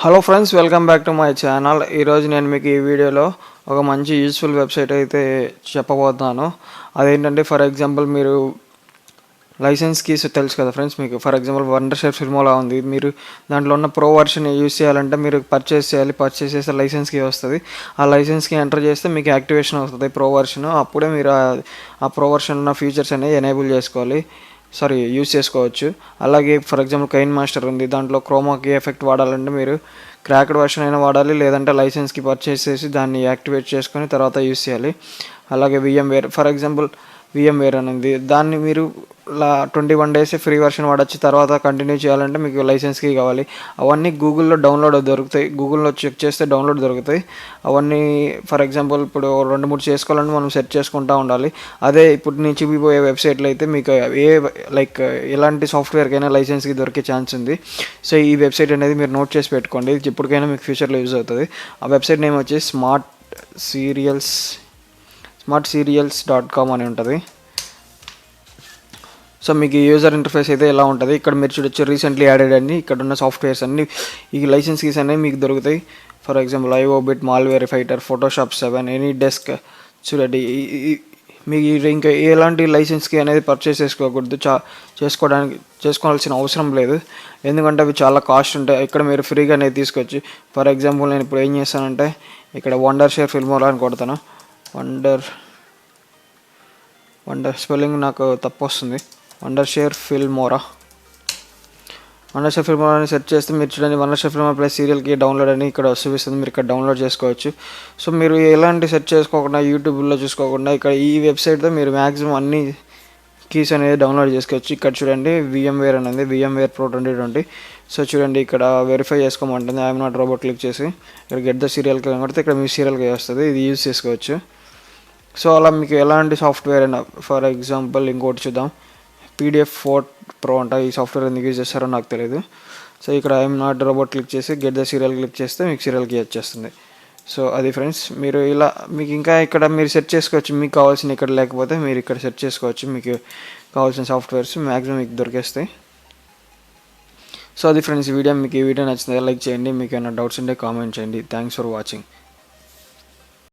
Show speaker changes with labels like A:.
A: Hello friends, welcome back to my channel. ఈరోజు నేను మీకు ఈ వీడియోలో ఒక మంచి యూస్ఫుల్ వెబ్సైట్ అయితే చెప్పబోతున్నాను. అదేంటంటే ఫర్ ఎగ్జాంపుల్ మీరు లైసెన్స్ కీస్ తెలుసు కదా ఫ్రెండ్స్. మీకు ఫర్ ఎగ్జాంపుల్ వండర్షేర్ ఫిల్మోలా ఉంది. మీరు దాంట్లో ఉన్న ప్రో వర్షన్ యూస్ చేయాలంటే మీరు పర్చేస్ చేయాలి. పర్చేస్ చేస్తే లైసెన్స్ కీ వస్తుంది. ఆ లైసెన్స్ కీ ఎంటర్ చేస్తే మీకు యాక్టివేషన్ అవుతుంది ప్రో వర్షన్. అప్పుడే మీరు ఆ ప్రో వర్షన్ ఉన్న ఫీచర్స్ అనేవి ఎనేబుల్ చేసుకోవాలి, యూస్ చేసుకోవచ్చు. అలాగే ఫర్ ఎగ్జాంపుల్ కైన్ మాస్టర్ ఉంది. దాంట్లో క్రోమాకి ఎఫెక్ట్ వాడాలంటే మీరు క్రాక్డ్ వర్షన్ అయినా వాడాలి, లేదంటే లైసెన్స్కి పర్చేస్ చేసి దాన్ని యాక్టివేట్ చేసుకొని తర్వాత యూస్ చేయాలి. అలాగే VMware ఫర్ ఎగ్జాంపుల్ VMware అనేది దాన్ని మీరు 21 days ఫ్రీ వర్షన్ వాడచ్చు. తర్వాత కంటిన్యూ చేయాలంటే మీకు లైసెన్స్కి కావాలి. అవన్నీ గూగుల్లో డౌన్లోడ్ దొరుకుతాయి. గూగుల్లో చెక్ చేస్తే డౌన్లోడ్ దొరుకుతాయి అవన్నీ. ఫర్ ఎగ్జాంపుల్ ఇప్పుడు 2-3 చేసుకోవాలంటే మనం సెర్చ్ చేసుకుంటూ ఉండాలి. అదే ఇప్పుడు నేను చూపిపోయే వెబ్సైట్లో అయితే మీకు ఎలాంటి సాఫ్ట్వేర్కైనా లైసెన్స్కి దొరికే ఛాన్స్ ఉంది. సో ఈ వెబ్సైట్ అనేది మీరు నోట్ చేసి పెట్టుకోండి, ఎప్పటికైనా మీకు ఫ్యూచర్లో యూజ్ అవుతుంది. ఆ వెబ్సైట్ నేమ్ వచ్చి smartserials.com అని ఉంటుంది. సో మీకు యూజర్ ఇంటర్ఫేస్ అయితే ఎలా ఉంటుంది, ఇక్కడ మీరు చూడొచ్చు రీసెంట్లీ యాడెడ్ అని. ఇక్కడ ఉన్న సాఫ్ట్వేర్స్ అన్ని ఈ లైసెన్స్ కీస్ అనేవి మీకు దొరుకుతాయి. For example 𝕤𝕚𝕝𝕐𝕒 malware fighter, Photoshop 7, AnyDesk. చూడండి, మీకు ఇంకా ఎలాంటి లైసెన్స్కి అనేది పర్చేస్ చేసుకోకూడదు, చేసుకోవాల్సిన అవసరం లేదు. ఎందుకంటే అవి చాలా కాస్ట్ ఉంటాయి. ఇక్కడ మీరు ఫ్రీగా అనేది తీసుకోవచ్చు. ఫర్ ఎగ్జాంపుల్ నేను ఇప్పుడు ఏం చేస్తానంటే ఇక్కడ వండర్షేర్ ఫిల్మోలా అని కొడతాను. వండర్ స్పెల్లింగ్ నాకు తప్పు వస్తుంది. వండర్షేర్ ఫిల్మోరా అని సెర్చ్ చేస్తే మీరు చూడండి, Wondershare Filmora plus serial key download అని ఇక్కడ చూపిస్తుంది. మీరు ఇక్కడ డౌన్లోడ్ చేసుకోవచ్చు. సో మీరు ఎలాంటి సెర్చ్ చేసుకోకుండా, యూట్యూబ్లో చూసుకోకుండా ఇక్కడ ఈ వెబ్సైట్తో మీరు మ్యాక్సిమం అన్ని కీస్ అనేది డౌన్లోడ్ చేసుకోవచ్చు. ఇక్కడ చూడండి VMware అనేది VMware Pro 2020. సో చూడండి, ఇక్కడ వెరిఫై చేసుకోమంటుంది. ఐఎమ్ నాట్ రోబోట్ క్లిక్ చేసి ఇక్కడ గెట్ ద సీరియల్ కీ కొడితే ఇక్కడ మీ సీరియల్ కీ వస్తుంది. ఇది యూజ్ చేసుకోవచ్చు. సో అలా మీకు ఎలాంటి సాఫ్ట్వేర్ అయినా, ఫర్ ఎగ్జాంపుల్ ఇంకోటి చూద్దాం, PDF4 Pro అంట. ఈ సాఫ్ట్వేర్ ఎందుకు యూజ్ చేస్తారో నాకు తెలియదు. సో ఇక్కడ ఐఎమ్ నాట్ రోబోట్ క్లిక్ చేసి గెట్ ద సీరియల్ క్లిక్ చేస్తే మీకు సీరియల్ కీ వచ్చేస్తుంది. సో అది ఫ్రెండ్స్, మీరు ఇలా మీకు ఇంకా ఇక్కడ మీరు సెర్చ్ చేసుకోవచ్చు. మీకు కావాల్సిన ఇక్కడ లేకపోతే మీరు ఇక్కడ సెర్చ్ చేసుకోవచ్చు. మీకు కావాల్సిన సాఫ్ట్వేర్స్ మ్యాక్సిమం మీకు దొరికేస్తాయి. సో అది ఫ్రెండ్స్, ఈ వీడియో నచ్చితే లైక్ చేయండి. మీకు ఏమైనా డౌట్స్ ఉంటే కామెంట్ చేయండి. Thanks for watching.